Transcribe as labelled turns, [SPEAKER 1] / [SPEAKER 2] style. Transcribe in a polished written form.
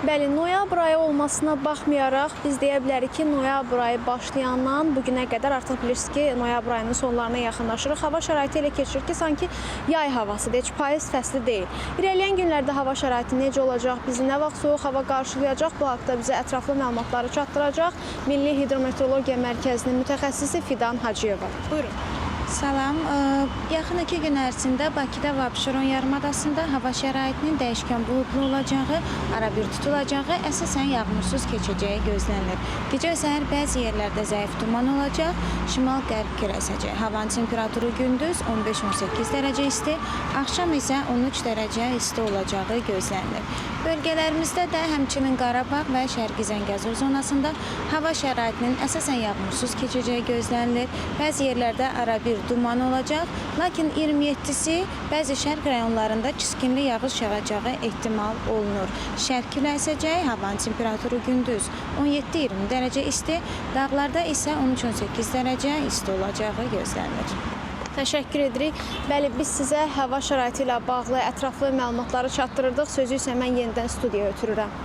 [SPEAKER 1] Bəli, noyabr ayı olmasına baxmayaraq biz deyə bilərik ki, noyabr ayı başlayandan bu günə qədər artıq bilirsiniz ki, noyabr ayının sonlarına yaxınlaşırıq. Hava şəraiti elə keçirir ki, sanki yay havasıdır, heç payız fəsli deyil. İrəliyən günlərdə hava şəraiti necə olacaq, bizi nə vaxt soyuq hava qarşılayacaq, bu haqda bizə ətraflı məlumatları çatdıracaq Milli Hidrometeorologiya Mərkəzinin mütəxəssisi Fidan Hacıyeva. Buyurun.
[SPEAKER 2] Salam. Yaxın 2 gün ərzində Bakıda və Abşeron yarımadasında hava şəraitinin dəyişkən buludlu olacağı, arabir tutulacağı, əsasən yağmursuz keçəcəyi gözlənilir. Gecə və səhər bəzi yerlərdə zəif duman olacaq, şimal-qərb küləyi əsəcək. Havanın temperaturu gündüz 15-18 dərəcə isti, axşam isə 13 dərəcə isti olacağı gözlənilir. Bölgələrimizdə də həmçinin Qarabağ və Şərqi Zəngəzur zonasında hava şəraitinin əsasən yağmursuz keçəcəyi gözlənilir. Bəzi yerlərdə arabir duman olacaq, lakin 27-si bəzi şərq rayonlarında çiskinli yağış yağacağı ehtimal olunur. Şərq küləyi əsəcək, havanın temperaturu gündüz 17-20 dərəcə isti, dağlarda isə 13-18 dərəcə isti olacağı gözlənilir.
[SPEAKER 1] Təşəkkür edirik. Bəli, biz sizə hava şəraiti ilə bağlı ətraflı məlumatları çatdırırdıq. Sözü isə mən yenidən studiyaya ötürürəm.